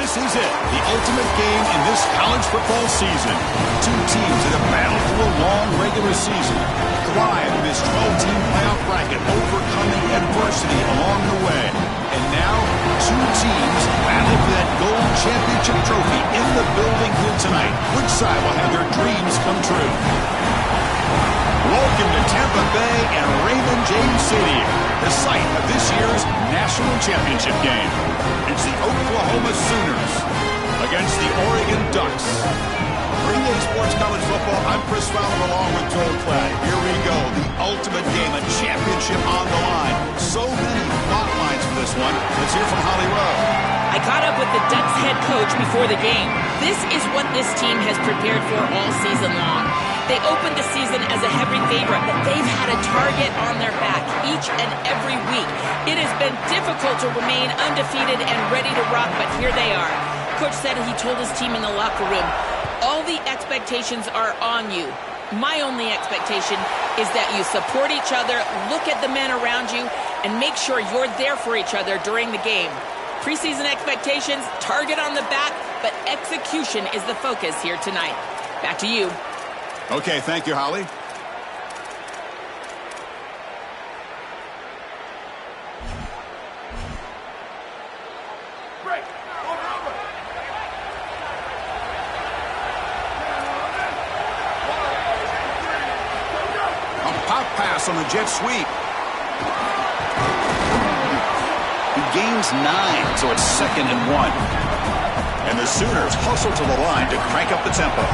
This is it, the ultimate game in this college football season. Two teams that have battled through a long regular season, thrive in this 12-team playoff bracket, overcoming adversity along the way. And now, two teams battle for that gold championship trophy in the building here tonight. Which side will have their dreams come true? Welcome to Tampa Bay and Raymond James Stadium, the site of this year's national championship game. It's the Oklahoma Sooners against the Oregon Ducks. Green Day Sports College Football, I'm Chris Fowler along with Joel Klatt. Here we go, the ultimate game, a championship on the line. So many thought lines for this one. Let's hear from Holly Rowe. I caught up with the Ducks head coach before the game. This is what this team has prepared for all season long. They opened the season as a heavy favorite, but they've had a target on their back each and every week. It has been difficult to remain undefeated and ready to rock, but here they are. Coach said he told his team in the locker room, all the expectations are on you. My only expectation is that you support each other, look at the men around you, and make sure you're there for each other during the game. Preseason expectations, target on the back, but execution is the focus here tonight. Back to you. Okay, thank you, Holly. A pop pass on the jet sweep. He gains 9, so it's 2nd and 1. And the Sooners hustle to the line to crank up the tempo.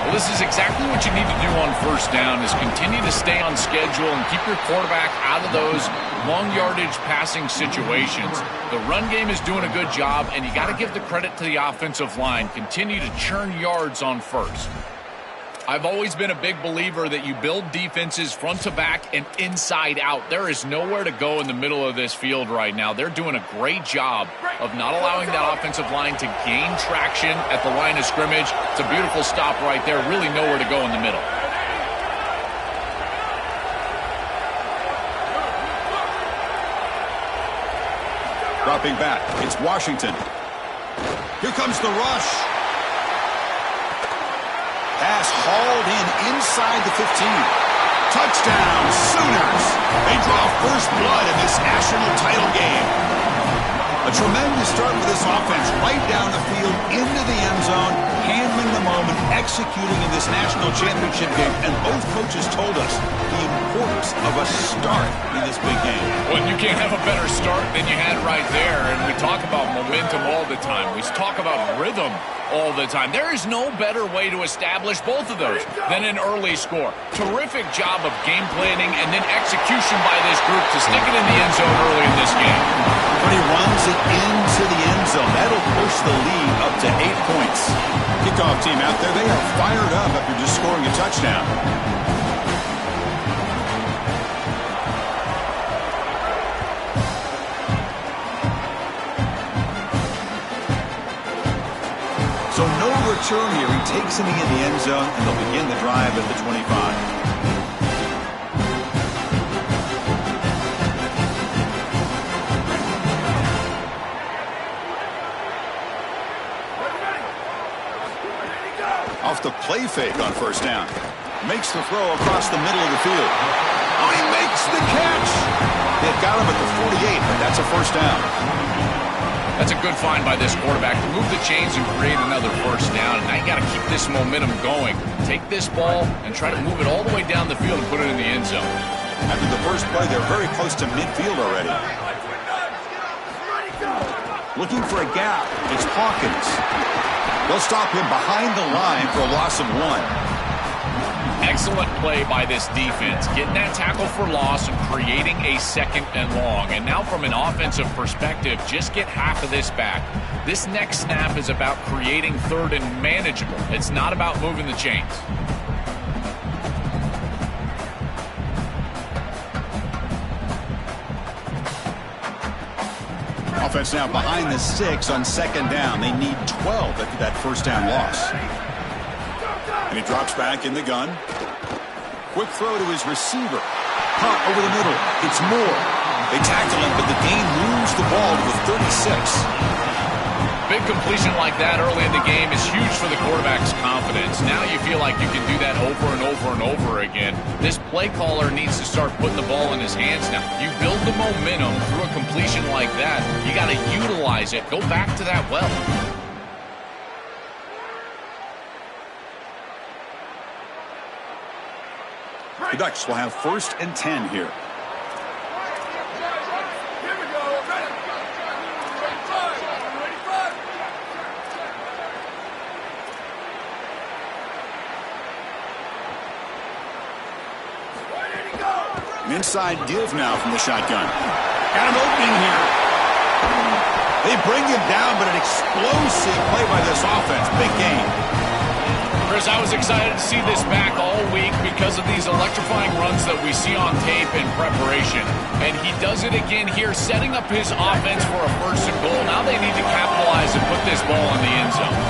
Well, this is exactly what you need to do on first down, is continue to stay on schedule and keep your quarterback out of those long yardage passing situations. The run game is doing a good job, and you got to give the credit to the offensive line. Continue to churn yards on first. I've always been a big believer that you build defenses front to back and inside out. There is nowhere to go in the middle of this field right now. They're doing a great job of not allowing that offensive line to gain traction at the line of scrimmage. It's a beautiful stop right there. Really nowhere to go in the middle. Dropping back, it's Washington. Here comes the rush. Pass hauled in inside the 15. Touchdown, Sooners. They draw first blood in this national title game. A tremendous start for this offense, right down the field, into the end zone, handling the moment, executing in this national championship game. And both coaches told us the importance of a start in this big game. Well, you can't have a better start than you had right there. And we talk about momentum all the time. We talk about rhythm all the time. There is no better way to establish both of those than an early score. Terrific job of game planning and then execution by this group to stick it in the end zone early in this game. When he runs it into the end zone, that'll push the lead up to 8 points. Kickoff team out there, they are fired up after just scoring a touchdown. So no return here. He takes it in the end zone, and they'll begin the drive at the 25. Off the play fake on first down. Makes the throw across the middle of the field. Oh, he makes the catch. They've got him at the 48, but that's a first down. That's a good find by this quarterback to move the chains and create another first down. And now you got to keep this momentum going. Take this ball and try to move it all the way down the field and put it in the end zone. After the first play, they're very close to midfield already. Looking for a gap. It's Hawkins. They'll stop him behind the line for a loss of 1. Excellent play by this defense, getting that tackle for loss and creating a 2nd and long. And now from an offensive perspective, just get half of this back. This next snap is about creating 3rd and manageable. It's not about moving the chains. Offense now behind the 6 on 2nd down. They need 12 after that first down loss. And he drops back in the gun. Quick throw to his receiver. Pump over the middle. It's Moore. They tackle him, but the gain moves the ball to the 36. big completion like that early in the game is huge for the quarterback's confidence. Now you feel like you can do that over and over and over again. This play caller needs to start putting the ball in his hands now. You build the momentum through a completion like that. You got to utilize it. Go back to that well. The Ducks will have 1st and 10 here. An inside give now from the shotgun. Got an opening here. They bring him down, but an explosive play by this offense. Big game. Chris, I was excited to see this back all week because of these electrifying runs that we see on tape in preparation. And he does it again here, setting up his offense for a 1st and goal. Now they need to capitalize and put this ball in the end zone.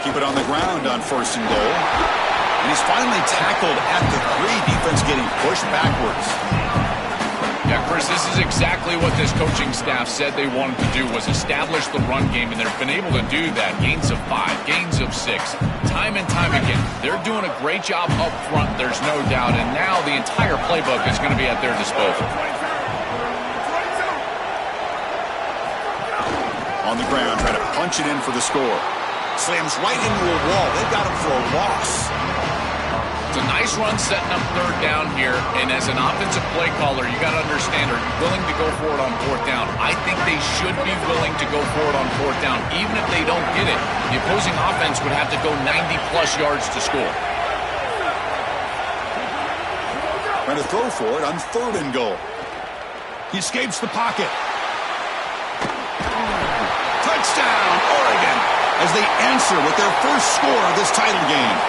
Keep it on the ground on 1st and goal. And he's finally tackled at the 3. Defense getting pushed backwards. Yeah, Chris, this is exactly what this coaching staff said they wanted to do, was establish the run game, and they've been able to do that. Gains of 5, gains of 6, time and time again. They're doing a great job up front, there's no doubt, and now the entire playbook is going to be at their disposal. On the ground, trying to punch it in for the score. Slams right into a wall. They've got him for a loss. It's a nice run setting up 3rd down here, and as an offensive play caller, you got to understand, are you willing to go for it on 4th down? I think they should be willing to go for it on 4th down, even if they don't get it. The opposing offense would have to go 90-plus yards to score. Trying to throw for it on 3rd and goal. He escapes the pocket. Touchdown, Oregon, as they answer with their 1st score of this title game.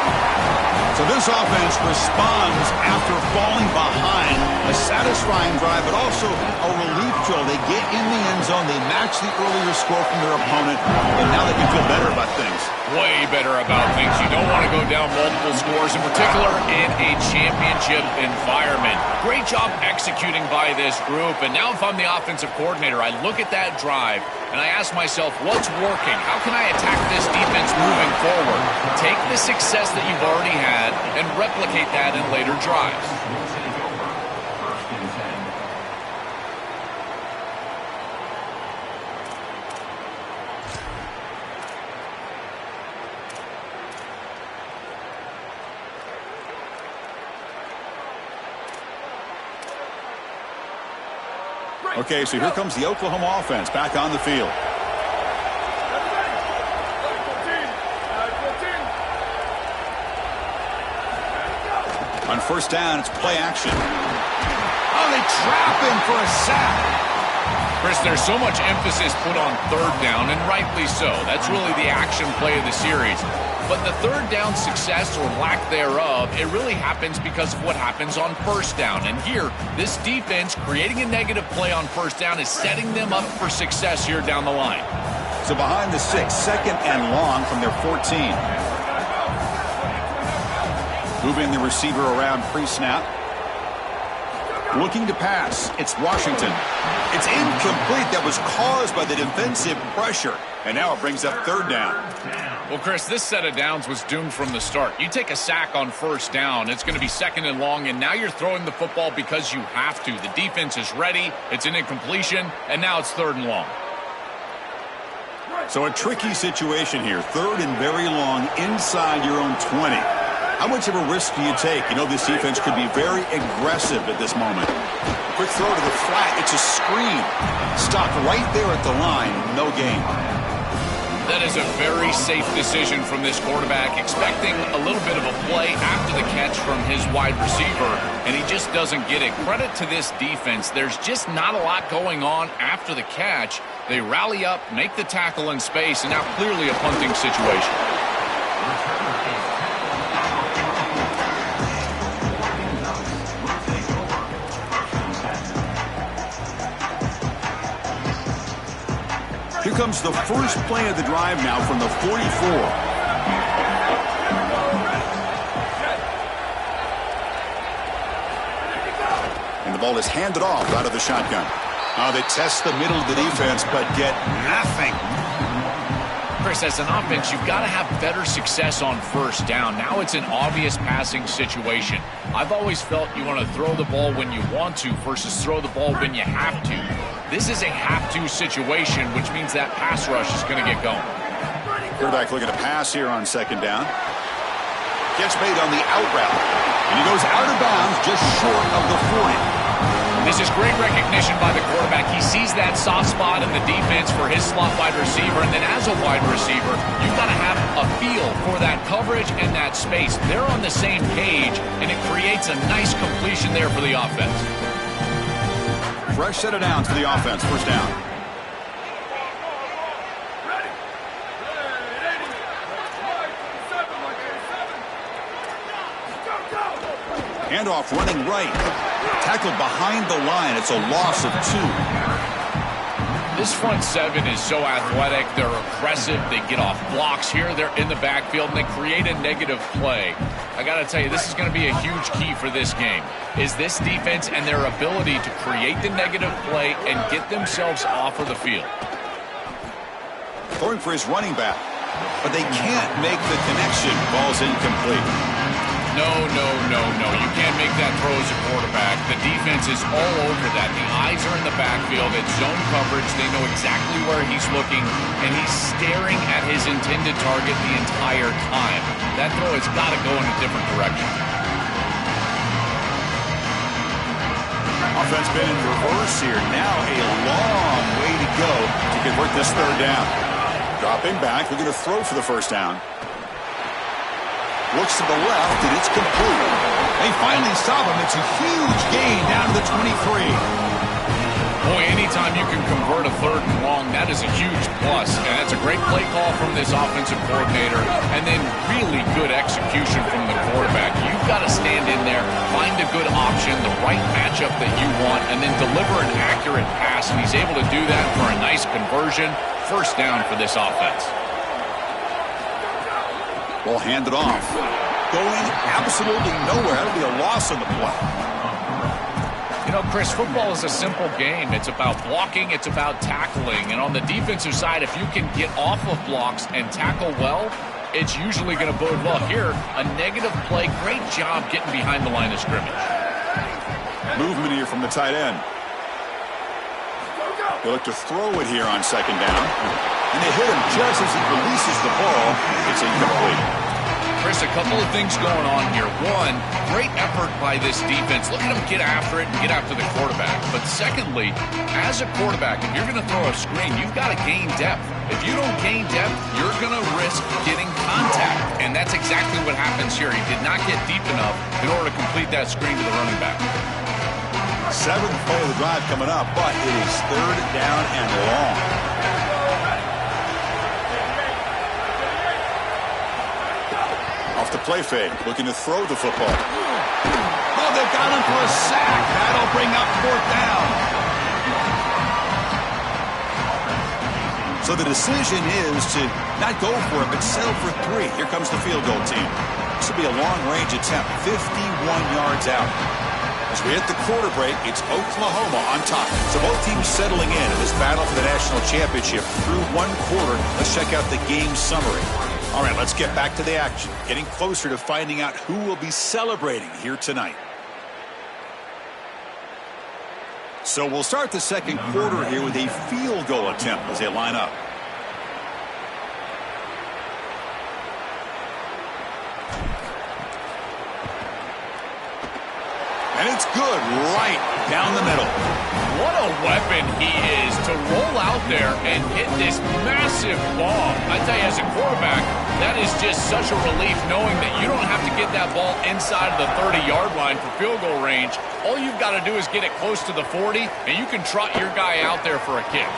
So this offense responds after falling behind. A satisfying drive, but also a relief drill. They get in the end zone. They match the earlier score from their opponent, and now they can feel better about things. Way better about things. You don't want to go down multiple scores, in particular in a championship environment. Great job executing by this group, and now if I'm the offensive coordinator, I look at that drive, and I ask myself, what's working? How can I attack this defense moving forward? Take the success that you've already had and replicate that in later drives. Okay, so here comes the Oklahoma offense back on the field. On 1st down, it's play action. Oh, they trap him for a sack. Chris, there's so much emphasis put on 3rd down, and rightly so. That's really the action play of the series. But the 3rd down success or lack thereof, it really happens because of what happens on 1st down. And here, this defense creating a negative play on 1st down is setting them up for success here down the line. So behind the 6, 2nd and long from their 14. Moving the receiver around pre-snap. Looking to pass. It's Washington. It's incomplete. That was caused by the defensive pressure. And now it brings up 3rd down. Well, Chris, this set of downs was doomed from the start. You take a sack on 1st down, it's going to be 2nd and long, and now you're throwing the football because you have to. The defense is ready. It's an incompletion, and now it's 3rd and long. So a tricky situation here. 3rd and very long inside your own 20. How much of a risk do you take? You know this defense could be very aggressive at this moment. Quick throw to the flat. It's a screen. Stopped right there at the line. No gain. That is a very safe decision from this quarterback, expecting a little bit of a play after the catch from his wide receiver, and he just doesn't get it. Credit to this defense. There's just not a lot going on after the catch. They rally up, make the tackle in space, and now clearly a punting situation. Here comes the first play of the drive now from the 44. ball is handed off out of the shotgun. They test the middle of the defense, but get nothing. Chris, as an offense, you've got to have better success on first down. Now it's an obvious passing situation. I've always felt you want to throw the ball when you want to versus throw the ball when you have to. This is a have-to situation, which means that pass rush is going to get going. Quarterback looking to pass here on second down. Gets made on the out route. And he goes out of bounds just short of the 40. This is great recognition by the quarterback. He sees that soft spot in the defense for his slot wide receiver, and then as a wide receiver, you've got to have a feel for that coverage and that space. They're on the same page, and it creates a nice completion there for the offense. Fresh set of downs for the offense. First down. Handoff running right. Tackled behind the line. It's a loss of 2. This front seven is so athletic. They're aggressive. They get off blocks here. They're in the backfield, and they create a negative play. I got to tell you, this is going to be a huge key for this game, is this defense and their ability to create the negative play and get themselves off of the field. Throwing for his running back, but they can't make the connection. Ball's incomplete. No. You can't make that throw as a quarterback. The defense is all over that. The eyes are in the backfield. It's zone coverage. They know exactly where he's looking, and he's staring at his intended target the entire time. That throw has got to go in a different direction. Offense been in reverse here. Now a long way to go to convert this third down. Dropping back. We're going to throw for the first down. Looks to the left, and it's complete. They finally stop him. It's a huge gain down to the 23. Boy, anytime you can convert a third and long, that is a huge plus. And that's a great play call from this offensive coordinator. And then really good execution from the quarterback. You've got to stand in there, find a good option, the right matchup that you want, and then deliver an accurate pass. And he's able to do that for a nice conversion. First down for this offense. Ball handed off. Going absolutely nowhere. That'll be a loss on the play. You know, Chris, football is a simple game. It's about blocking. It's about tackling. And on the defensive side, if you can get off of blocks and tackle well, it's usually going to bode well. Here, a negative play. Great job getting behind the line of scrimmage. Movement here from the tight end. They look to throw it here on second down. And they hit him just as he releases the ball. It's incomplete. Chris, a couple of things going on here. One, great effort by this defense. Look at them get after it and get after the quarterback. But secondly, as a quarterback, if you're going to throw a screen, you've got to gain depth. If you don't gain depth, you're going to risk getting contact. And that's exactly what happens here. He did not get deep enough in order to complete that screen to the running back. Seventh play of the drive coming up, but it is third down and long. Off the play fake, looking to throw the football. Oh, they've got him for a sack. That'll bring up fourth down. So the decision is to not go for it, but settle for 3. Here comes the field goal team. This will be a long-range attempt, 51 yards out. As we hit the quarter break, it's Oklahoma on top. So both teams settling in this battle for the national championship through one quarter. Let's check out the game summary. All right, let's get back to the action. Getting closer to finding out who will be celebrating here tonight. So we'll start the second quarter here with a field goal attempt as they line up. And it's good right down the middle. What a weapon he is to roll out there and hit this massive bomb. I tell you, as a quarterback, that is just such a relief knowing that you don't have to get that ball inside of the 30-yard line for field goal range. All you've got to do is get it close to the 40, and you can trot your guy out there for a kick.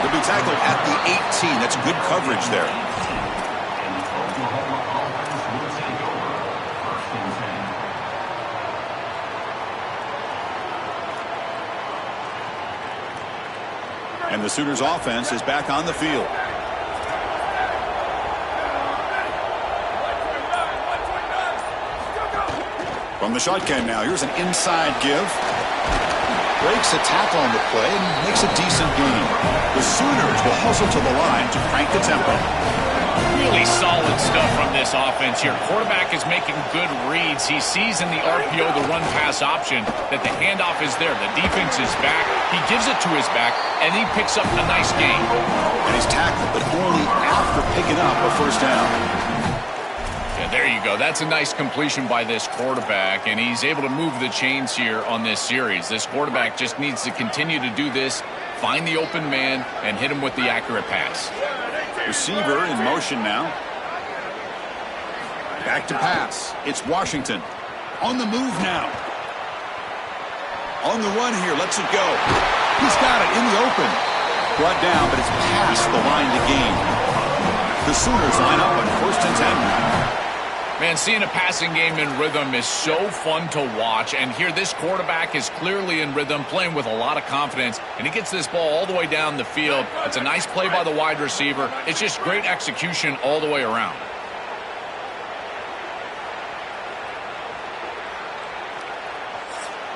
He'll be tackled at the 18. That's good coverage there. And the Sooners offense is back on the field. From From the shotgun now, here's an inside give. Breaks a tackle on the play and makes a decent gain. The Sooners will hustle to the line to crank the tempo. Really solid stuff from this offense here. Quarterback is making good reads. He sees in the RPO the run-pass option that the handoff is there. The defense is back. He gives it to his back, and he picks up a nice gain. And he's tackled, but only after picking up a first down. Yeah, there you go. That's a nice completion by this quarterback, and he's able to move the chains here on this series. This quarterback just needs to continue to do this, find the open man, and hit him with the accurate pass. Receiver in motion now. Back to pass. It's Washington. On the move now. On the run here. Lets it go. He's got it in the open. Brought down, but it's past the line to gain. The Sooners line up on 1st and 10. Man, seeing a passing game in rhythm is so fun to watch. And here, this quarterback is clearly in rhythm, playing with a lot of confidence. And he gets this ball all the way down the field. It's a nice play by the wide receiver. It's just great execution all the way around.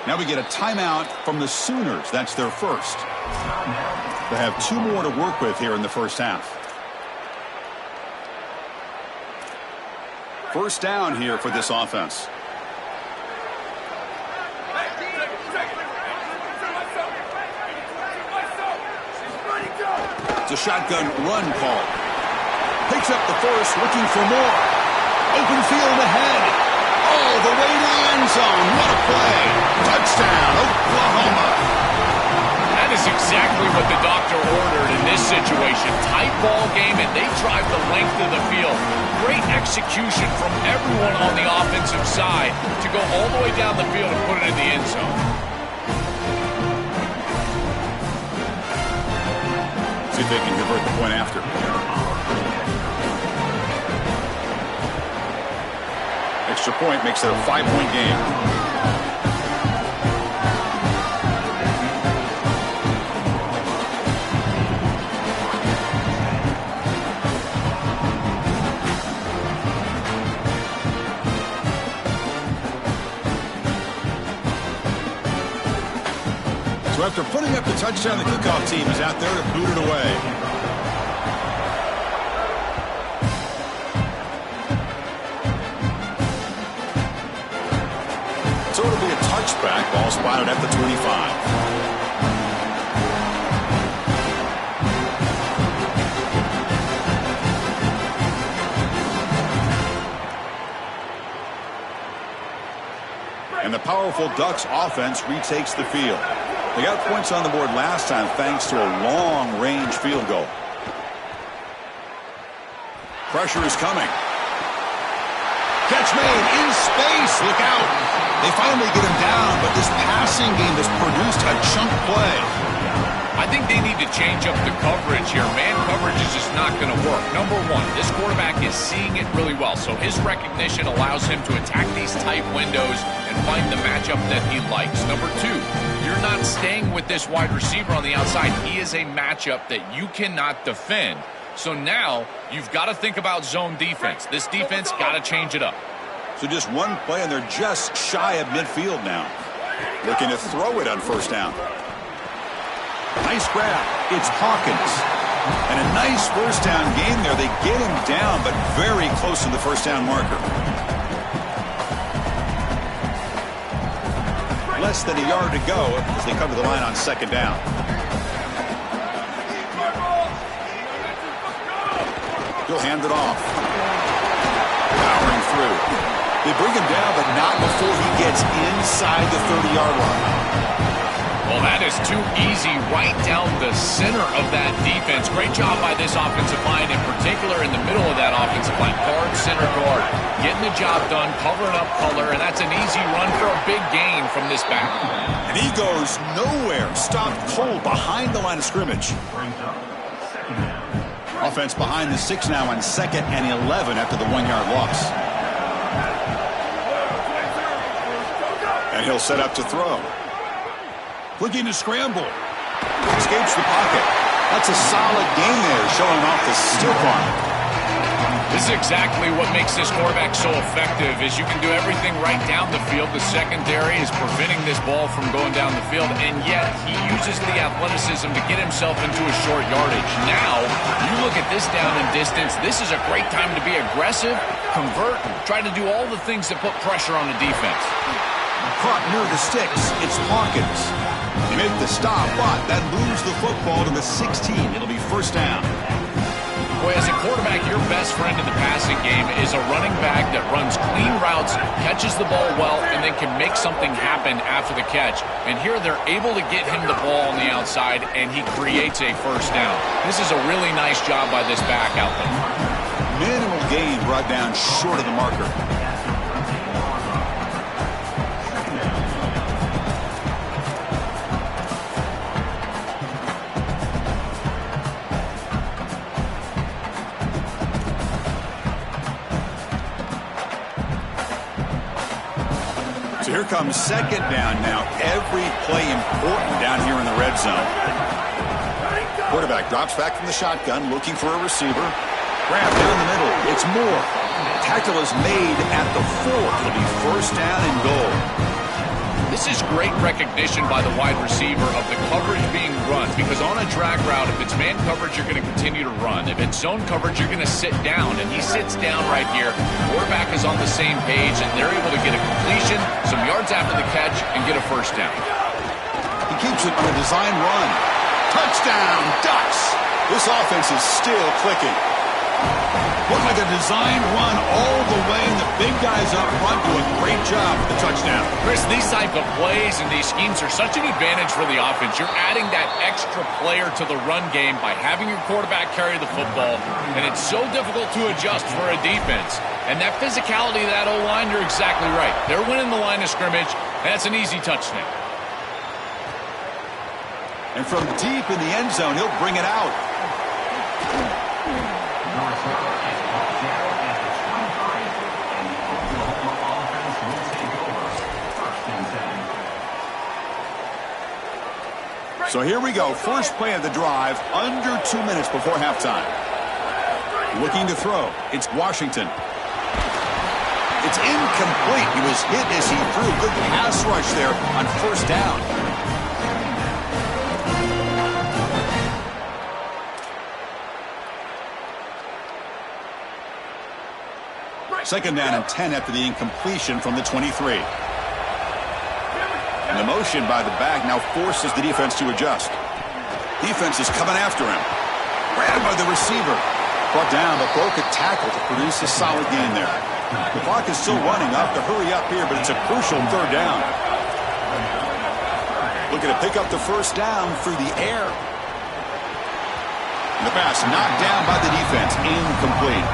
Now we get a timeout from the Sooners. That's their first. They have 2 more to work with here in the first half. First down here for this offense. It's a shotgun run call. Picks up the first, looking for more. Open field ahead. All the way to the end zone. What a play. Touchdown, Oklahoma. That is exactly what the doctor ordered in this situation. Tight ball game, and they drive the length of the field. Great execution from everyone on the offensive side to go all the way down the field and put it in the end zone. See if they can convert the point after. Extra point makes it a 5-point game. So after putting up the touchdown, the kickoff team is out there to boot it away. So it'll be a touchback. Ball spotted at the 25. And the powerful Ducks offense retakes the field. They got points on the board last time thanks to a long-range field goal. Pressure is coming. Catch made in space. Look out. They finally get him down, but this passing game has produced a chunk play. I think they need to change up the coverage here. Man coverage is just not going to work. Number one, this quarterback is seeing it really well, so his recognition allows him to attack these tight windows and find the matchup that he likes. Number two, you're not staying with this wide receiver on the outside. He is a matchup that you cannot defend. So now you've got to think about zone defense. This defense got to change it up. So just one play, and they're just shy of midfield now. Looking to throw it on first down. Nice grab. It's Hawkins. And a nice first down game there. They get him down, but very close to the first down marker. Less than a yard to go as they come to the line on second down. He'll hand it off. Powering through. They bring him down, but not before he gets inside the 30-yard line. Well, that is too easy right down the center of that defense. Great job by this offensive line, in particular in the middle of that offensive line. Guard, center guard, getting the job done, covering up color, and that's an easy run for a big gain from this back. And he goes nowhere. Stopped cold behind the line of scrimmage. Offense behind the 6 now on 2nd and 11 after the 1-yard loss. And he'll set up to throw. Looking to scramble. Escapes the pocket. That's a solid game there, showing off the stiff arm. This is exactly what makes this quarterback so effective is you can do everything right down the field. The secondary is preventing this ball from going down the field, and yet he uses the athleticism to get himself into a short yardage. Now, you look at this down and distance, this is a great time to be aggressive, convert, try to do all the things that put pressure on the defense. Caught near the sticks. It's Hawkins. They make the stop, but that moves the football to the 16. It'll be first down. Boy, as a quarterback, your best friend in the passing game is a running back that runs clean routes, catches the ball well, and then can make something happen after the catch. And here they're able to get him the ball on the outside, and he creates a first down. This is a really nice job by this back out there. Minimal gain brought down short of the marker. So here comes second down now. Every play important down here in the red zone. Quarterback drops back from the shotgun, looking for a receiver. Grab down the middle. It's Moore. Tackle is made at the 4. It'll be first down and goal. This is great recognition by the wide receiver of the coverage being run, because on a drag route, if it's man coverage, you're going to continue to run. If it's zone coverage, you're going to sit down, and he sits down right here. Quarterback is on the same page, and they're able to get a completion, some yards after the catch, and get a first down. He keeps it on a design run. Touchdown, Ducks! This offense is still clicking. Looked like a design run all the way, and the big guys up front do a great job with the touchdown. Chris, these type of plays and these schemes are such an advantage for the offense. You're adding that extra player to the run game by having your quarterback carry the football, and it's so difficult to adjust for a defense. And that physicality of that O-line, you're exactly right. They're winning the line of scrimmage, and that's an easy touchdown. And from deep in the end zone, he'll bring it out. So here we go. First play of the drive, under 2 minutes before halftime. Looking to throw. It's Washington. It's incomplete. He was hit as he threw. Good pass rush there on first down. Second down and 10 after the incompletion from the 23. And the motion by the back now forces the defense to adjust. Defense is coming after him. Grabbed by the receiver. Brought down, but broke a tackle to produce a solid gain there. The clock is still running. Up to hurry up here, but it's a crucial third down. Looking to pick up the first down through the air. And the pass knocked down by the defense. Incomplete.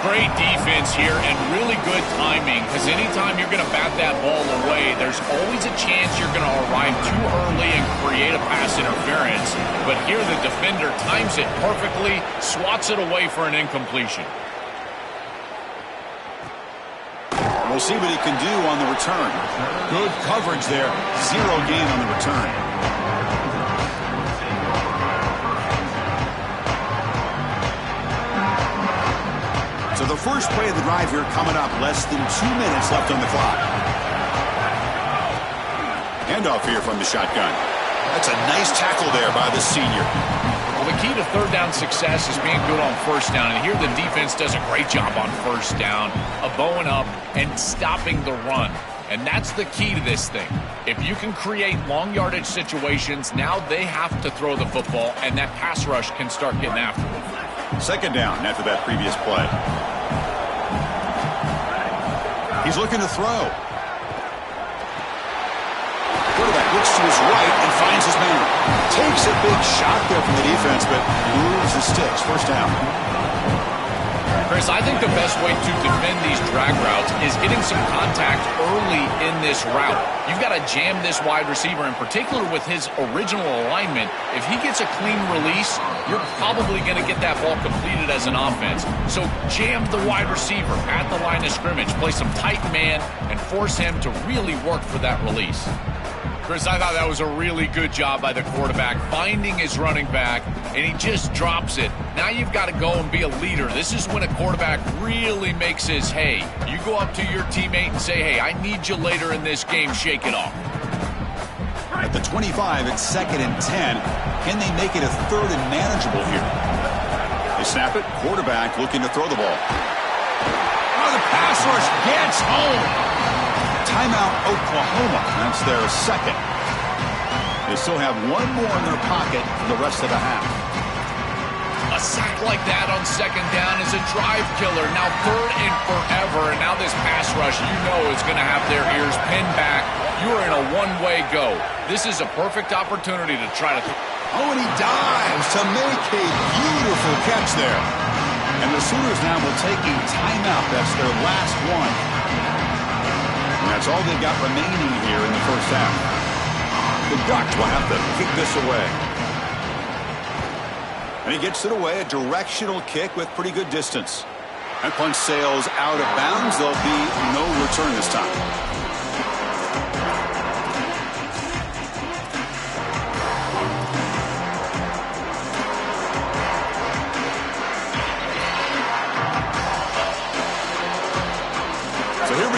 Great defense here and really good timing, because anytime you're going to bat that ball away, there's always a chance you're going to arrive too early and create a pass interference. But here the defender times it perfectly, swats it away for an incompletion. We'll see what he can do on the return. Good coverage there. Zero gain on the return. So the first play of the drive here coming up. Less than 2 minutes left on the clock. Handoff here from the shotgun. That's a nice tackle there by the senior. Well, the key to third down success is being good on first down. And here the defense does a great job on first down, bowing up and stopping the run. And that's the key to this thing. If you can create long yardage situations, now they have to throw the football, and that pass rush can start getting after them. Second down after that previous play. He's looking to throw. Quarterback looks to his right and finds his man. Takes a big shot there from the defense, but moves the sticks. First down. Chris, I think the best way to defend these drag routes is getting some contact early in this route. You've got to jam this wide receiver, in particular with his original alignment. If he gets a clean release, you're probably going to get that ball completed as an offense. So jam the wide receiver at the line of scrimmage, play some tight man, and force him to really work for that release. Chris, I thought that was a really good job by the quarterback, finding his running back, and he just drops it. Now you've got to go and be a leader. This is when a quarterback really makes his hay. You go up to your teammate and say, hey, I need you later in this game. Shake it off. At the 25, it's 2nd and 10. Can they make it a 3rd and manageable here? They snap it. Quarterback looking to throw the ball. Oh, the pass rush gets home. Timeout, Oklahoma. That's their 2nd. They still have one more in their pocket for the rest of the half. A sack like that on 2nd down is a drive killer. Now 3rd and forever, and now this pass rush, you know, is going to have their ears pinned back. You are in a one-way go. This is a perfect opportunity to try to... Oh, and he dives to make a beautiful catch there. And the Sooners now will take a timeout. That's their last one. And that's all they've got remaining here in the first half. The Ducks will have to kick this away. And he gets it away, a directional kick with pretty good distance. That punch sails out of bounds. There'll be no return this time.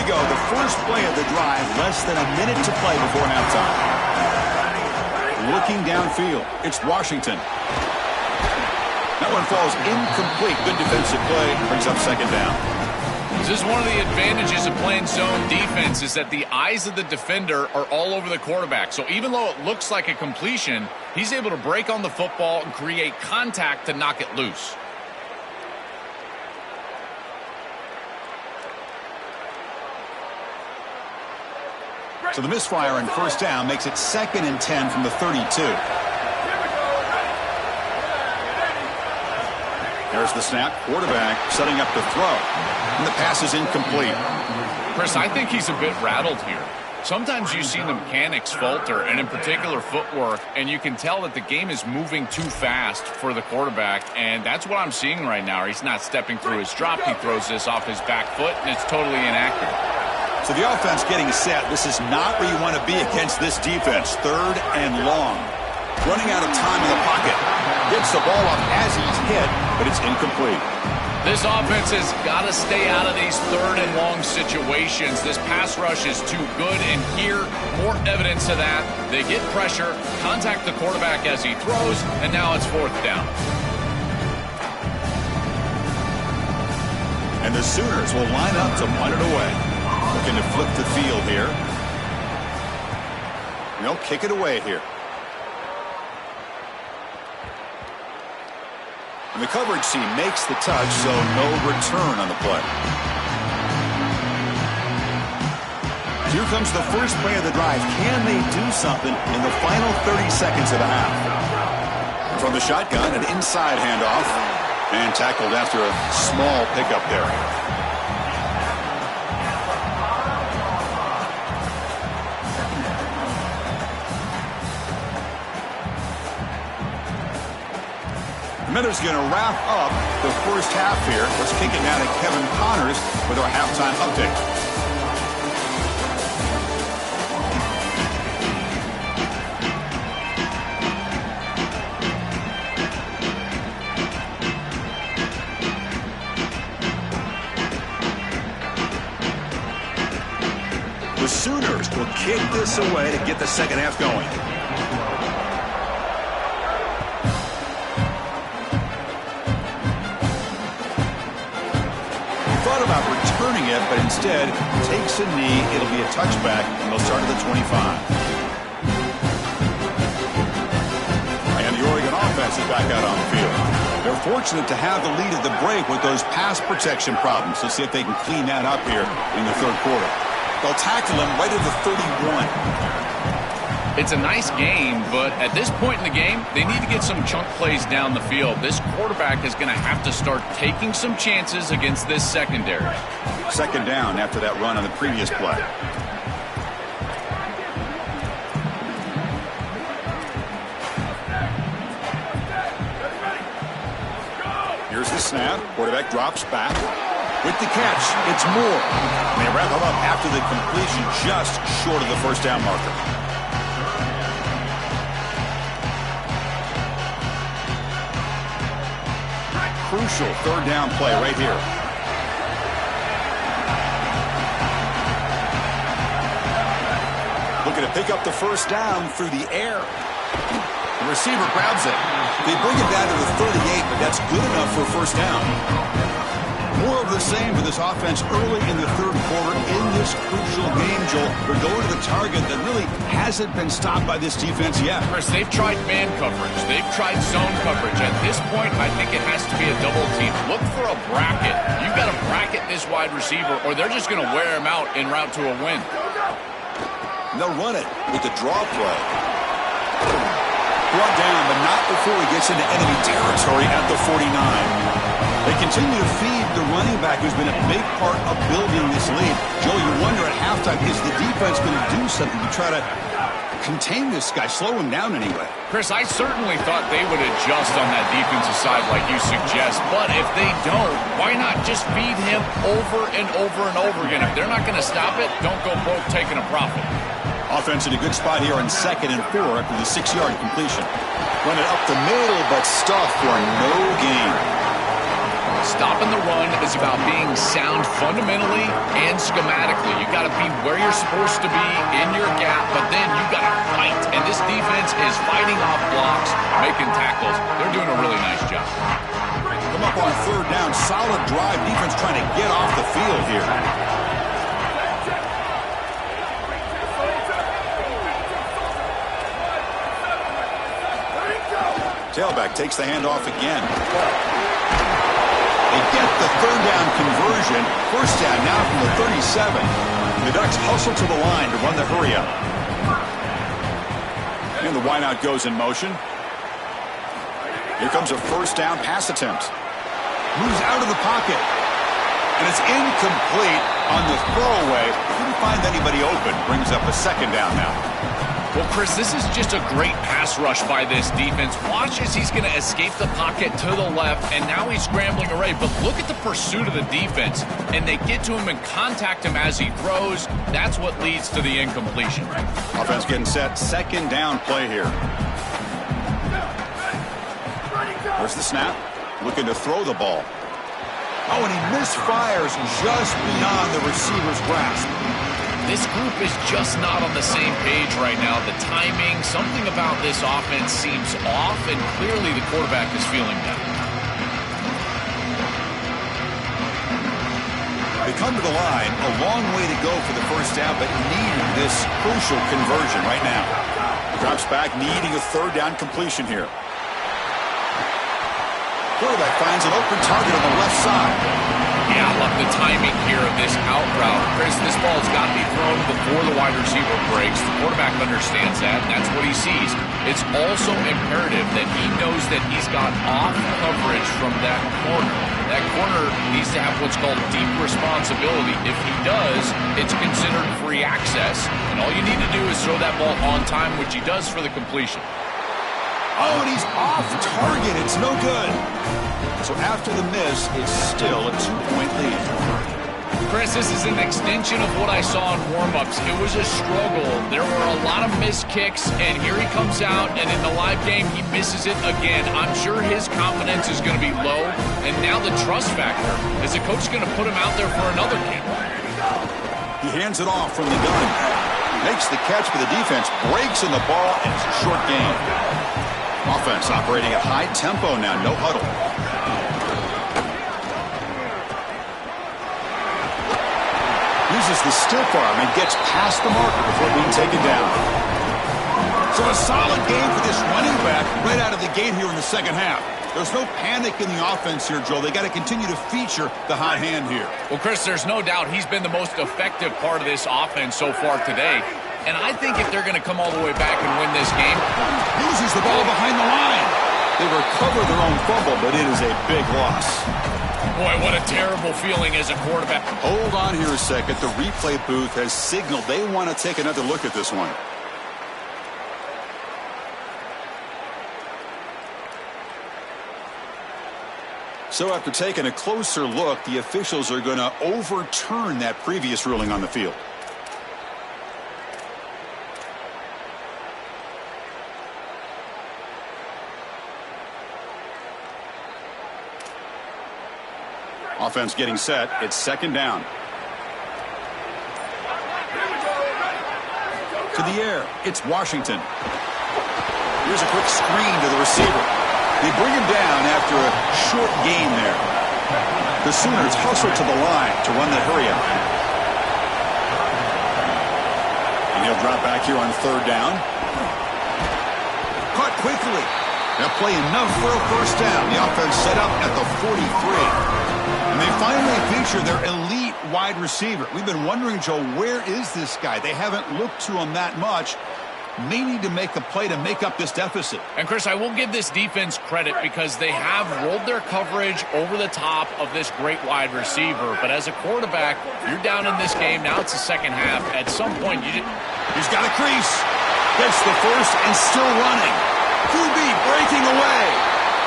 Go. The first play of the drive, less than a minute to play before halftime. Looking downfield, it's Washington. That one falls incomplete. Good defensive play, brings up 2nd down. This is one of the advantages of playing zone defense is that the eyes of the defender are all over the quarterback. So even though it looks like a completion, he's able to break on the football and create contact to knock it loose. So the misfire on 1st down makes it 2nd and 10 from the 32. There's the snap. Quarterback setting up to throw. And the pass is incomplete. Chris, I think he's a bit rattled here. Sometimes you see the mechanics falter, and in particular footwork, and you can tell that the game is moving too fast for the quarterback, and that's what I'm seeing right now. He's not stepping through his drop. He throws this off his back foot, and it's totally inaccurate. So the offense getting set. This is not where you want to be against this defense. 3rd and long. Running out of time in the pocket. Gets the ball off as he's hit, but it's incomplete. This offense has got to stay out of these 3rd and long situations. This pass rush is too good, and here, more evidence of that. They get pressure, contact the quarterback as he throws, and now it's 4th down. And the Sooners will line up to punt it away. Looking to flip the field here. They'll kick it away here. And the coverage team makes the touch, so no return on the play. Here comes the first play of the drive. Can they do something in the final 30 seconds of the half? From the shotgun, an inside handoff. And tackled after a small pickup there. Miller's going to wrap up the first half here. Let's kick it now to Kevin Connors with our halftime update. The Sooners will kick this away to get the second half going. About returning it, but instead takes a knee. It'll be a touchback, and they'll start at the 25. And the Oregon offense is back out on the field. They're fortunate to have the lead at the break with those pass protection problems. Let's see if they can clean that up here in the 3rd quarter. They'll tackle him right at the 31. It's a nice game, but at this point in the game, they need to get some chunk plays down the field. This quarterback is going to have to start taking some chances against this secondary. 2nd down after that run on the previous play. Here's the snap. Quarterback drops back. With the catch, it's Moore. And they wrap him up after the completion just short of the first down marker. crucial third down play right here. Looking to pick up the first down through the air. The receiver grabs it. They bring it down to the 38, but that's good enough for a first down. More of the same for this offense early in the third quarter in this crucial game, Joel. They're going to the target that really hasn't been stopped by this defense yet. Chris, they've tried man coverage. They've tried zone coverage. At this point, I think it has to be a double team. Look for a bracket. You've got to bracket this wide receiver, or they're just going to wear him out en route to a win. And they'll run it with the draw play. Brought down, but not before he gets into enemy territory at the 49. They continue to feed the running back, who's been a big part of building this lead. Joe, you wonder at halftime, is the defense going to do something to try to contain this guy, slow him down anyway? Chris, I certainly thought they would adjust on that defensive side like you suggest, but if they don't, why not just feed him over and over and over again? If they're not going to stop it, don't go broke taking a profit. Offense in a good spot here on 2nd and 4 after the 6-yard completion. Run it up the middle, but stuffed for no gain. Stopping the run is about being sound fundamentally and schematically. You got to be where you're supposed to be in your gap, but then you got to fight. And this defense is fighting off blocks, making tackles. They're doing a really nice job. Come up on third down. Solid drive. Defense trying to get off the field here. Tailback takes the handoff again. They get the third down conversion. First down now from the 37. The Ducks hustle to the line to run the hurry up. And the wideout goes in motion. Here comes a first down pass attempt. Moves out of the pocket. And it's incomplete on the throwaway. Couldn't find anybody open. Brings up a second down now. Well, Chris, this is just a great pass rush by this defense. Watch as he's going to escape the pocket to the left, and now he's scrambling away. But look at the pursuit of the defense, and they get to him and contact him as he throws. That's what leads to the incompletion. Offense getting set. Second down play here. There's the snap. Looking to throw the ball. Oh, and he misfires just beyond the receiver's grasp. This group is just not on the same page right now. The timing, something about this offense seems off, and clearly the quarterback is feeling that. They come to the line, a long way to go for the first down, but need this crucial conversion right now. Drops back, needing a third down completion here. Quarterback finds an open target on the left side. Yeah, I love the timing here of this out route. Chris, this ball's got to be thrown before the wide receiver breaks. The quarterback understands that, and that's what he sees. It's also imperative that he knows that he's got off coverage from that corner. That corner needs to have what's called deep responsibility. If he does, it's considered free access, and all you need to do is throw that ball on time, which he does for the completion. Oh, and he's off target. It's no good. So after the miss, it's still a 2-point lead. Chris, this is an extension of what I saw in warm-ups. It was a struggle. There were a lot of missed kicks, and here he comes out, and in the live game, he misses it again. I'm sure his confidence is going to be low, and now the trust factor. Is the coach going to put him out there for another kick? He hands it off from the gun. Makes the catch, but the defense breaks in the ball, and it's a short gain. Offense operating at high tempo now, no huddle. Uses the stiff arm and gets past the marker before being taken down. So a solid game for this running back right out of the gate here in the second half. There's no panic in the offense here, Joel. They got to continue to feature the hot hand here. Well, Chris, there's no doubt he's been the most effective part of this offense so far today. And I think if they're going to come all the way back and win this game... Loses the ball behind the line. They recover their own fumble, but it is a big loss. Boy, what a terrible feeling as a quarterback. Hold on here a second. The replay booth has signaled they want to take another look at this one. So after taking a closer look, the officials are going to overturn that previous ruling on the field. Offense getting set. It's second down. To the air. It's Washington. Here's a quick screen to the receiver. They bring him down after a short gain there. The Sooners hustle to the line to run the hurry-up. And he'll drop back here on third down. Caught quickly. They'll play enough for a first down. The offense set up at the 43. And they finally feature their elite wide receiver. We've been wondering, Joe, where is this guy? They haven't looked to him that much. May need to make a play to make up this deficit. And, Chris, I will give this defense credit because they have rolled their coverage over the top of this great wide receiver. But as a quarterback, you're down in this game. Now it's the second half. At some point, he's got a crease. Gets the first and still running. QB breaking away.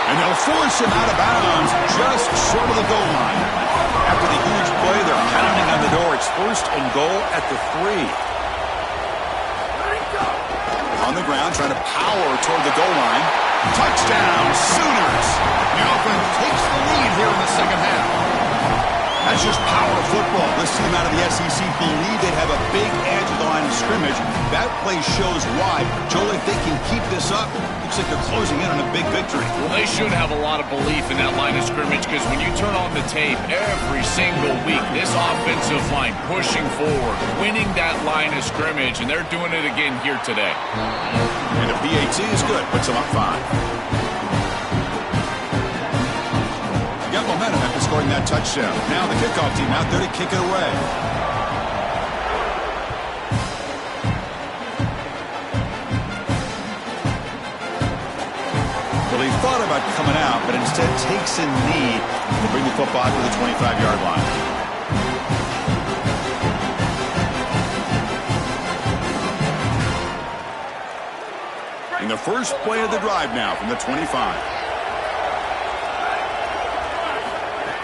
And they'll force him out of bounds just short of the goal line. After the huge play, they're pounding on the door. It's first and goal at the 3. On the ground, trying to power toward the goal line. Touchdown, Sooners! The offense takes the lead here in the second half. That's just power football. This team out of the SEC believe they have a big edge at the line of scrimmage. That play shows why. Joel, if they can keep this up, looks like they're closing in on a big victory. Well, they should have a lot of belief in that line of scrimmage because when you turn on the tape every single week, this offensive line pushing forward, winning that line of scrimmage, and they're doing it again here today. And the PAT is good. Puts them up 5. Got momentum after scoring that touchdown. Now the kickoff team out there to kick it away. Well, he thought about coming out, but instead takes a knee to bring the football to the 25-yard line. In the first play of the drive now from the 25.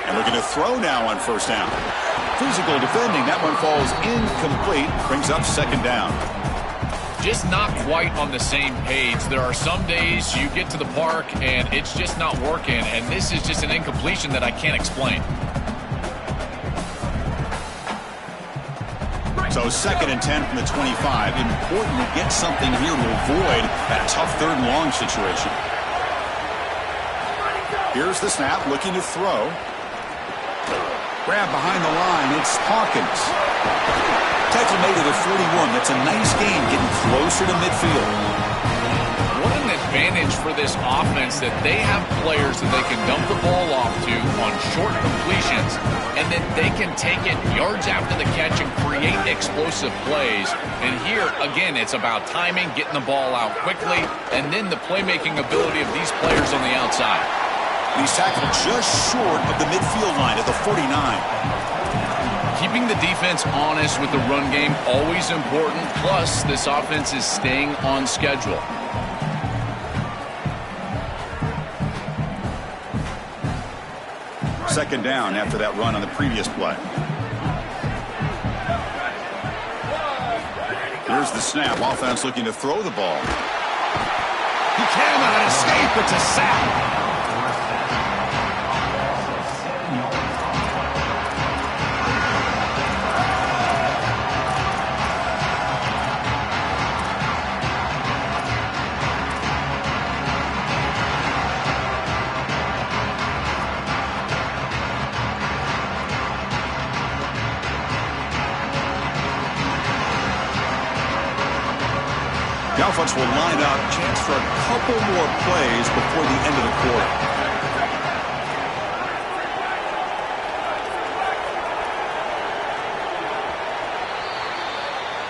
And looking to throw now on first down. Physical defending. That one falls incomplete. Brings up second down. Just not quite on the same page. There are some days you get to the park and it's just not working. And this is just an incompletion that I can't explain. So second and 10 from the 25. Important to get something here to avoid that tough third and long situation. Here's the snap. Looking to throw. Grab behind the line. It's Hawkins. Tackle made at the 41. That's a nice gain, getting closer to midfield. What an advantage for this offense that they have players that they can dump the ball off to on short completions, and then they can take it yards after the catch and create explosive plays. And here, again, it's about timing, getting the ball out quickly, and then the playmaking ability of these players on the outside. He's tackled just short of the midfield line at the 49. Keeping the defense honest with the run game, always important. Plus, this offense is staying on schedule. Second down after that run on the previous play. Here's the snap. Offense looking to throw the ball. He cannot escape. It's a sack. The offense will line up. Chance for a couple more plays before the end of the quarter.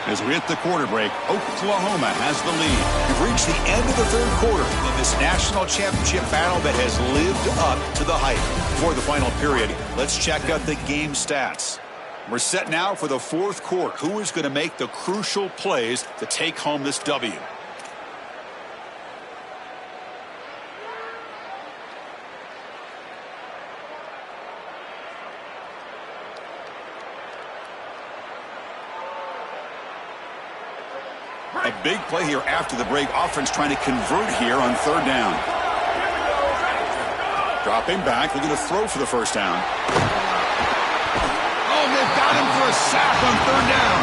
As we hit the quarter break, Oklahoma has the lead. We've reached the end of the third quarter in this national championship battle that has lived up to the hype. Before the final period, let's check out the game stats. We're set now for the fourth quarter. Who is going to make the crucial plays to take home this W? A big play here after the break. Offense trying to convert here on third down. Dropping back, looking to throw for the first down. sack on third down.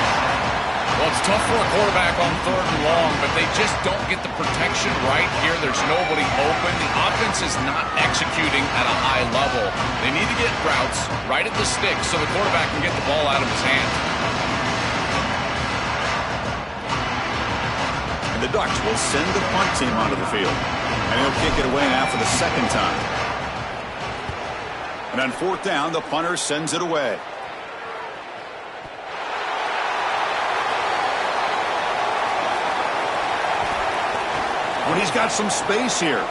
Well, it's tough for a quarterback on third and long, but they just don't get the protection right here. There's nobody open. The offense is not executing at a high level. They need to get routes right at the stick so the quarterback can get the ball out of his hands. And the Ducks will send the punt team onto the field. And he'll kick it away now for the second time. And on fourth down, the punter sends it away. Well, he's got some space here.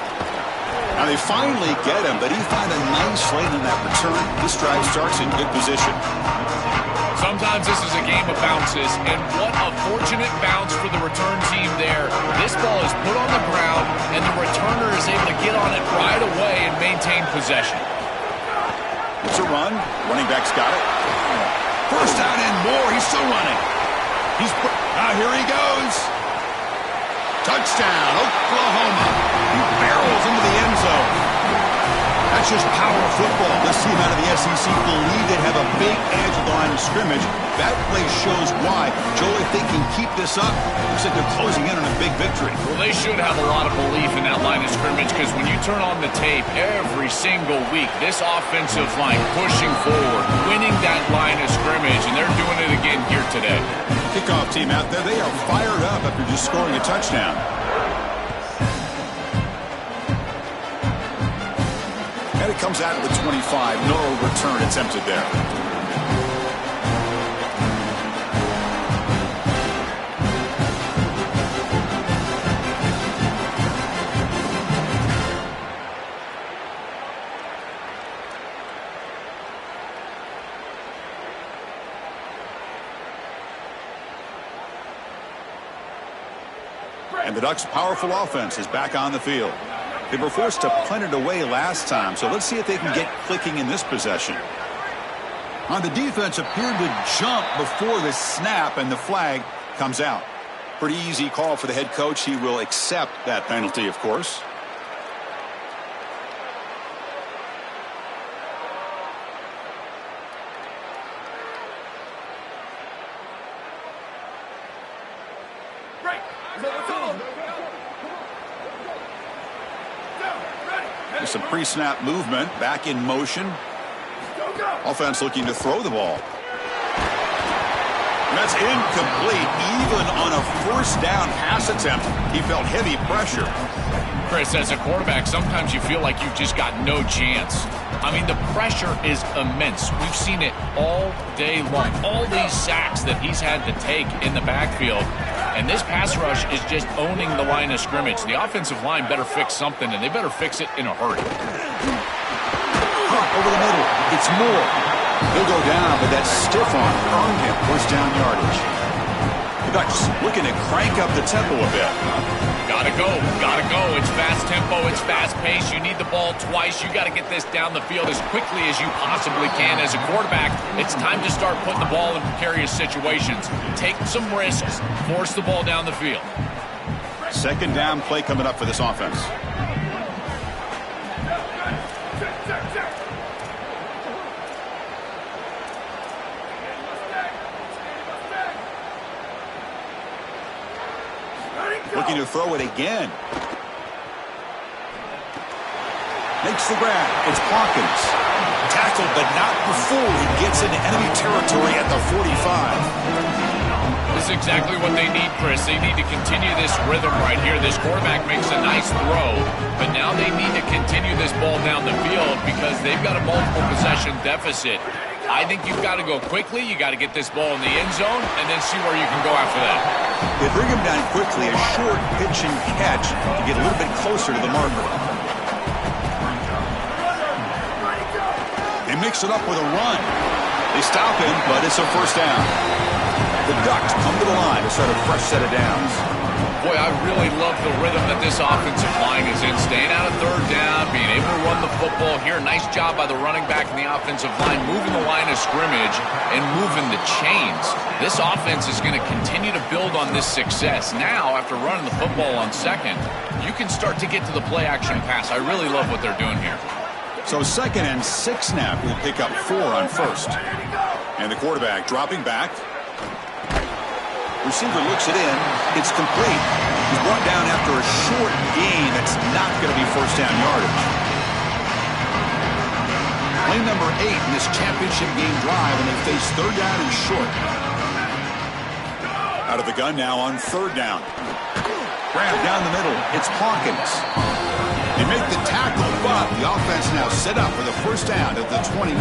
Now they finally get him, but he found a nice lane in that return. This drive starts in good position. Sometimes this is a game of bounces, and what a fortunate bounce for the return team there. This ball is put on the ground, and the returner is able to get on it right away and maintain possession. It's a run. Running back's got it. First down and more. He's still running. Here he goes. Touchdown, Oklahoma. He barrels into the end zone. That's just power football. This team out of the SEC believe they have a big edge of the line of scrimmage. That play shows why. Joe, if they can keep this up, looks like they're closing in on a big victory. Well, they should have a lot of belief in that line of scrimmage because when you turn on the tape every single week, this offensive line pushing forward, winning that line of scrimmage, and they're doing it again here today. Kickoff team out there, they are fired up after just scoring a touchdown. And it comes out at the 25. No return attempted there. And the Ducks' powerful offense is back on the field. They were forced to punt it away last time, so let's see if they can get clicking in this possession. On the defense, appeared to jump before the snap, and the flag comes out. Pretty easy call for the head coach. He will accept that penalty, of course. Some pre-snap movement, back in motion. Offense looking to throw the ball. And that's incomplete. Even on a first down pass attempt, he felt heavy pressure. Chris, as a quarterback, sometimes you feel like you've just got no chance. I mean, the pressure is immense. We've seen it all day long. All these sacks that he's had to take in the backfield. And this pass rush is just owning the line of scrimmage. The offensive line better fix something, and they better fix it in a hurry. Over the middle. It's Moore. He'll go down, but that stiff arm earned him first down yardage. The Ducks looking to crank up the tempo a bit. Gotta go. It's fast tempo. It's fast pace. You need the ball twice. You got to get this down the field as quickly as you possibly can. As a quarterback, it's time to start putting the ball in precarious situations. Take some risks. Force the ball down the field. Second down play coming up for this offense. Looking to throw it again. Makes the grab. It's Hawkins. Tackled, but not before he gets into enemy territory at the 45. This is exactly what they need, Chris. They need to continue this rhythm right here. This quarterback makes a nice throw, but now they need to continue this ball down the field because they've got a multiple possession deficit. I think you've got to go quickly. You got to get this ball in the end zone and then see where you can go after that. They bring him down quickly, a short pitch and catch to get a little bit closer to the marker. They mix it up with a run. They stop him, but it's a first down. The Ducks come to the line to start a fresh set of downs. Boy, I really love the rhythm that this offensive line is in. Staying out of third down, being able to run the football here. Nice job by the running back and the offensive line, moving the line of scrimmage and moving the chains. This offense is going to continue to build on this success. Now, after running the football on second, you can start to get to the play-action pass. I really love what they're doing here. So 2nd and 6 snap will pick up 4 on first. And the quarterback dropping back. Receiver looks it in. It's complete. He's brought down after a short gain. That's not going to be first down yardage. Play number 8 in this championship game drive, and they face third down and short. Out of the gun now on third down. Grab down the middle. It's Hawkins. They make the tackle, but the offense now set up for the first down at the 21.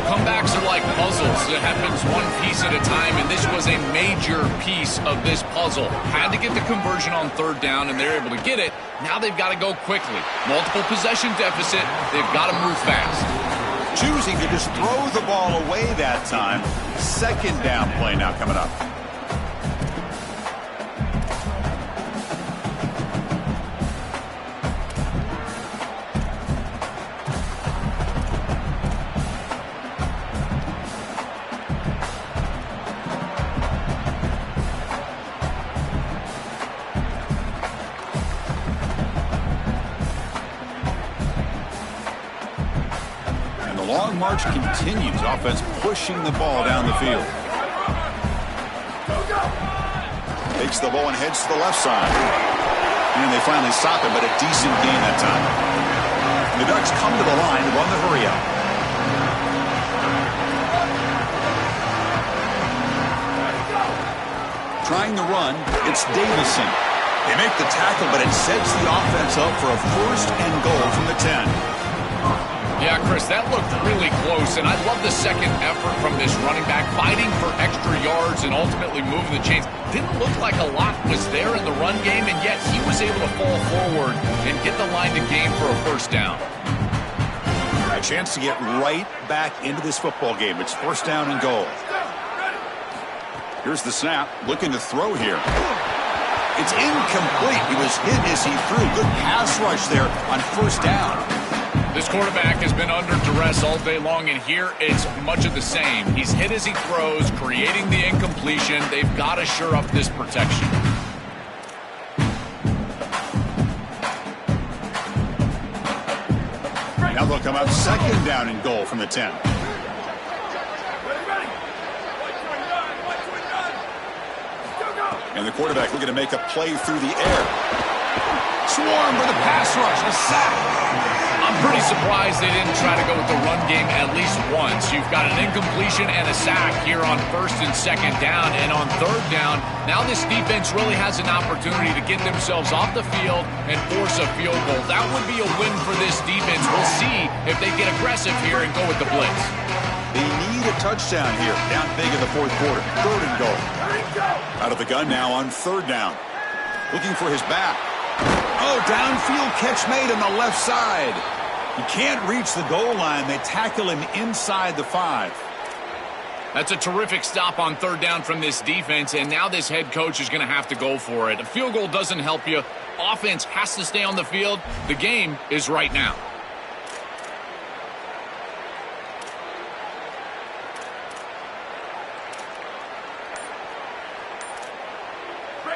Comebacks are like puzzles. It happens one piece at a time, and this was a major piece of this puzzle. Had to get the conversion on third down, and they're able to get it. Now they've got to go quickly. Multiple possession deficit. They've got to move fast. Choosing to just throw the ball away that time. Second down play now coming up. Long march continues. Offense pushing the ball down the field. Takes the ball and heads to the left side. And they finally stop him, but a decent gain that time. The Ducks come to the line to run the hurry up. Trying to run, it's Davison. They make the tackle, but it sets the offense up for a first and goal from the 10. Yeah, Chris, that looked really close, and I love the second effort from this running back, fighting for extra yards and ultimately moving the chains. Didn't look like a lot was there in the run game, and yet he was able to fall forward and get the line to gain for a first down. A chance to get right back into this football game. It's first down and goal. Here's the snap, looking to throw here. It's incomplete. He was hit as he threw. Good pass rush there on first down. This quarterback has been under duress all day long, and here it's much of the same. He's hit as he throws, creating the incompletion. They've got to shore up this protection. Now they'll come out second down and goal from the 10. And the quarterback looking to make a play through the air. Swarm for the pass rush, a sack. I'm pretty surprised they didn't try to go with the run game at least once. You've got an incompletion and a sack here on first and second down. And on third down, now this defense really has an opportunity to get themselves off the field and force a field goal. That would be a win for this defense. We'll see if they get aggressive here and go with the blitz. They need a touchdown here. Down big in the fourth quarter. Third and goal. Out of the gun now on third down. Looking for his back. Oh, downfield catch made on the left side. He can't reach the goal line. They tackle him inside the 5. That's a terrific stop on third down from this defense, and now this head coach is going to have to go for it. A field goal doesn't help you. Offense has to stay on the field. The game is right now.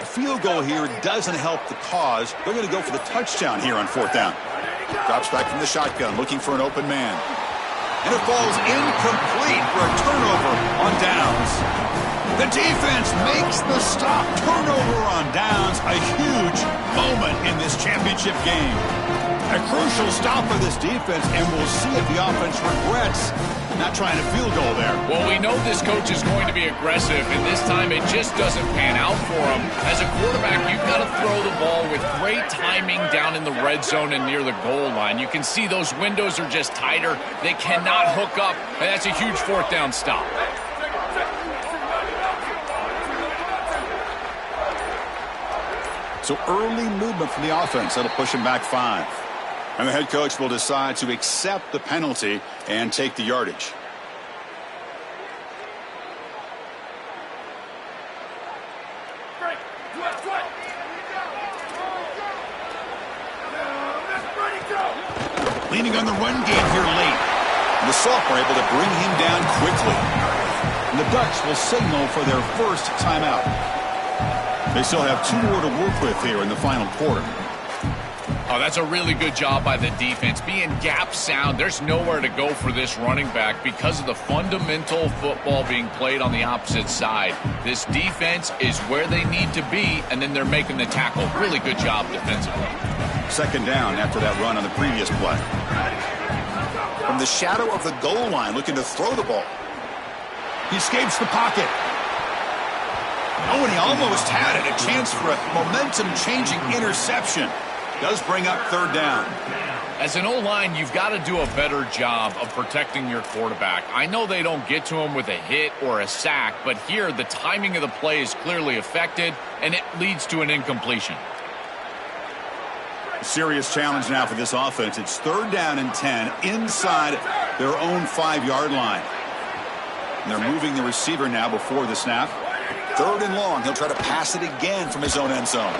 Field goal here doesn't help the cause. They're going to go for the touchdown here on fourth down. Drops back from the shotgun, looking for an open man. And it falls incomplete for a turnover on downs. The defense makes the stop. Turnover on downs. A huge moment in this championship game. A crucial stop for this defense, and we'll see if the offense regrets not trying to field goal there. Well, we know this coach is going to be aggressive, and this time it just doesn't pan out for him. As a quarterback, you've got to throw the ball with great timing down in the red zone and near the goal line. You can see those windows are just tighter. They cannot hook up, and that's a huge fourth down stop. So early movement from the offense. That'll push him back 5. And the head coach will decide to accept the penalty and take the yardage. Leaning on the run game here late. And the sophomore able to bring him down quickly. And the Ducks will signal for their first timeout. They still have 2 more to work with here in the final quarter. Oh, that's a really good job by the defense. Being gap sound, there's nowhere to go for this running back because of the fundamental football being played on the opposite side. This defense is where they need to be, and then they're making the tackle. Really good job defensively. Second down after that run on the previous play. From the shadow of the goal line, looking to throw the ball. He escapes the pocket. Oh, and he almost had it. A chance for a momentum-changing interception. Does bring up third down. As an O-line, you've got to do a better job of protecting your quarterback. I know they don't get to him with a hit or a sack, but here the timing of the play is clearly affected, and it leads to an incompletion. Serious challenge now for this offense. It's third down and 10 inside their own 5-yard line. And they're moving the receiver now before the snap. Third and long. He'll try to pass it again from his own end zone.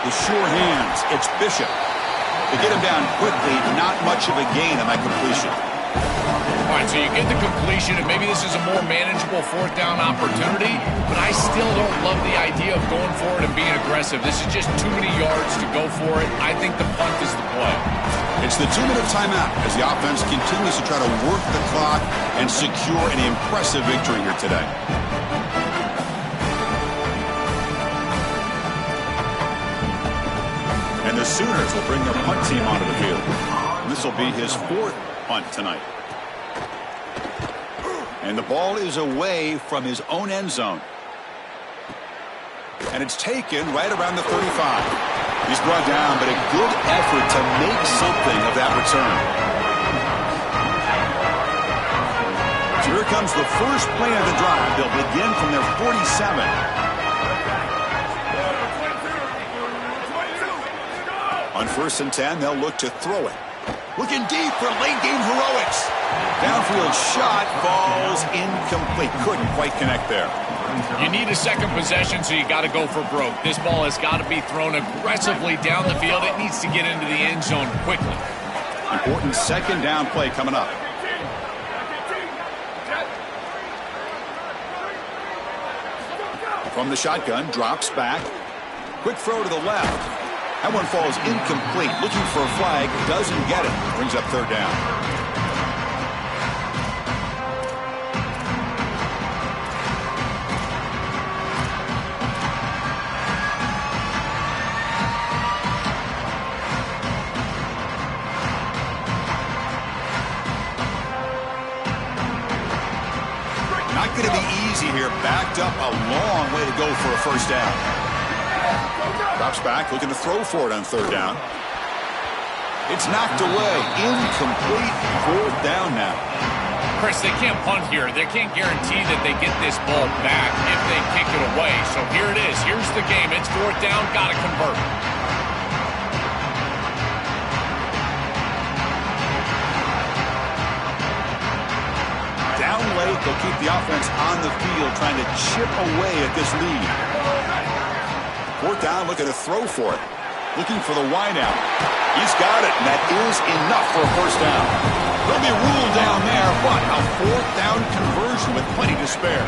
The sure hands. It's Bishop. To get him down quickly, not much of a gain on that completion. All right, so you get the completion, and maybe this is a more manageable fourth down opportunity, but I still don't love the idea of going for it and being aggressive. This is just too many yards to go for it. I think the punt is the play. It's the 2-minute timeout as the offense continues to try to work the clock and secure an impressive victory here today. And the Sooners will bring their punt team onto the field. This will be his 4th punt tonight. And the ball is away from his own end zone. And it's taken right around the 35. He's brought down, but a good effort to make something of that return. So here comes the first play of the drive. They'll begin from their 47. On 1st and 10, they'll look to throw it. Looking deep for late-game heroics. Downfield shot falls incomplete. Couldn't quite connect there. You need a second possession, so you got to go for broke. This ball has got to be thrown aggressively down the field. It needs to get into the end zone quickly. Important second down play coming up. From the shotgun, drops back. Quick throw to the left. That one falls incomplete. Looking for a flag. Doesn't get it. Brings up third down. Not going to be easy here. Backed up a long way to go for a first down. Drops back, looking to throw for it on third down. It's knocked away. Incomplete. Fourth down now. Chris, they can't punt here. They can't guarantee that they get this ball back if they kick it away. So here it is. Here's the game. It's fourth down. Got to convert. Down late, they'll keep the offense on the field, trying to chip away at this lead. Fourth down, looking to throw for it. Looking for the wide out. He's got it, and that is enough for a first down. There'll be a rule down there, but a fourth down conversion with plenty to spare.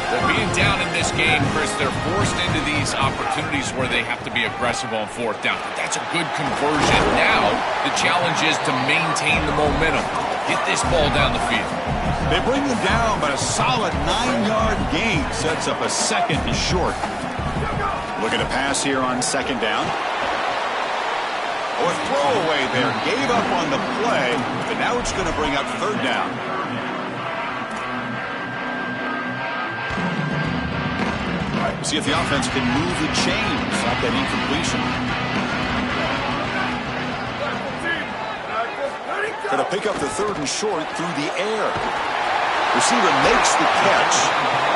Well, being down in this game, Chris, they're forced into these opportunities where they have to be aggressive on fourth down. But that's a good conversion. Now, the challenge is to maintain the momentum. Get this ball down the field. They bring them down, but a solid 9-yard gain sets up a second and short. Looking to pass here on second down. Oh, a throwaway there. Gave up on the play, but now it's going to bring up third down. All right, we'll see if the offense can move the chains. Stop that incompletion. Going to pick up the third and short through the air. Receiver makes the catch.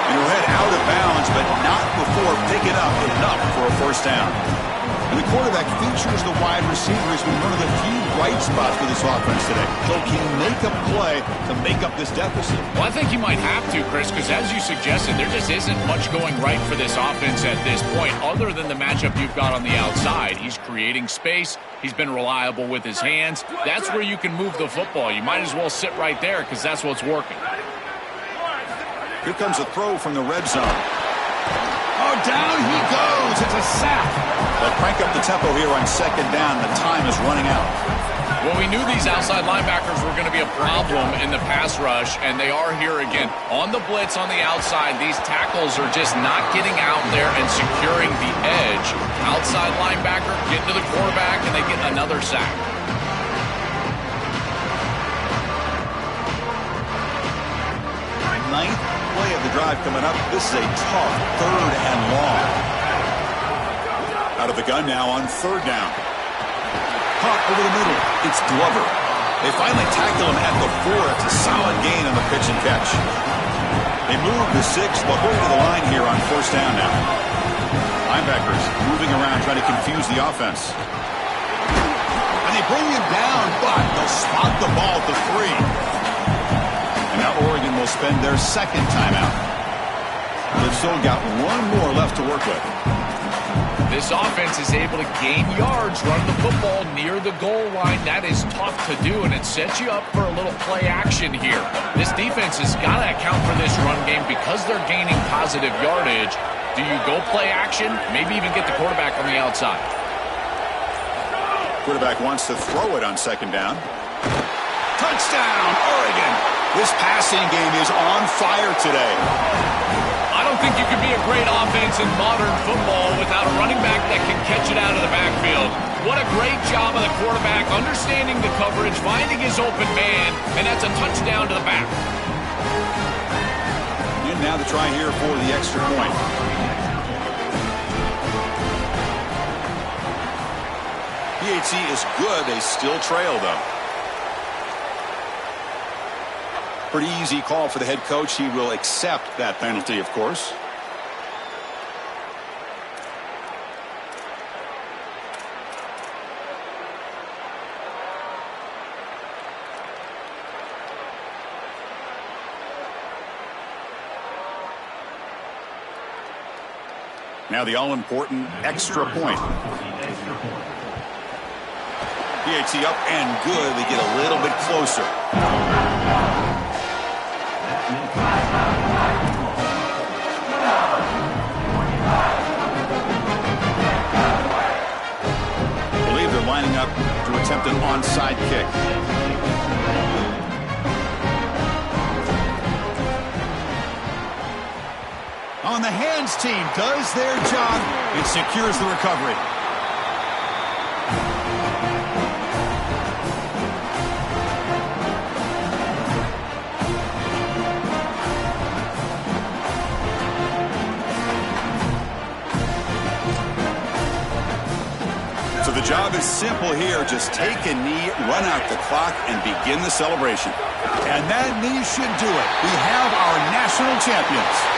And he'll head out of bounds, but not before picking up enough for a first down. And the quarterback features the wide receiver has been one of the few bright spots for this offense today. So can he make a play to make up this deficit? Well, I think you might have to, Chris, because as you suggested, there just isn't much going right for this offense at this point, other than the matchup you've got on the outside. He's creating space. He's been reliable with his hands. That's where you can move the football. You might as well sit right there because that's what's working. Here comes a throw from the red zone. Oh, down he goes. It's a sack. They'll crank up the tempo here on second down. The time is running out. Well, we knew these outside linebackers were going to be a problem in the pass rush, and they are here again. On the blitz on the outside, these tackles are just not getting out there and securing the edge. Outside linebacker getting to the quarterback, and they get another sack. Ninth play of the drive coming up. This is a tough 3rd and long. Out of the gun now on 3rd down. Caught over the middle. It's Glover. They finally tackle him at the 4. It's a solid gain on the pitch and catch. They move the 6. They'll hurry to the line here on 1st down now. Linebackers moving around trying to confuse the offense. And they bring him down, but they'll spot the ball at the 3. And now Oregon will spend their 2nd timeout. They've still got one more left to work with. This offense is able to gain yards, run the football near the goal line. That is tough to do, and it sets you up for a little play action here. This defense has got to account for this run game because they're gaining positive yardage. Do you go play action? Maybe even get the quarterback on the outside. Quarterback wants to throw it on 2nd down. Touchdown, Oregon! This passing game is on fire today. I don't think you can be a great offense in modern football without a running back that can catch it out of the backfield. What a great job of the quarterback, understanding the coverage, finding his open man, and that's a touchdown to the back. And now the try here for the extra point. PAT is good. They still trail, though. Pretty easy call for the head coach. He will accept that penalty, of course. Now the all-important extra point. PAT up and good. They get a little bit closer. I believe they're lining up to attempt an onside kick. On the hands team does their job. It secures the recovery. So the job is simple here. Just take a knee, run out the clock, and begin the celebration. And that knee should do it. We have our national champions.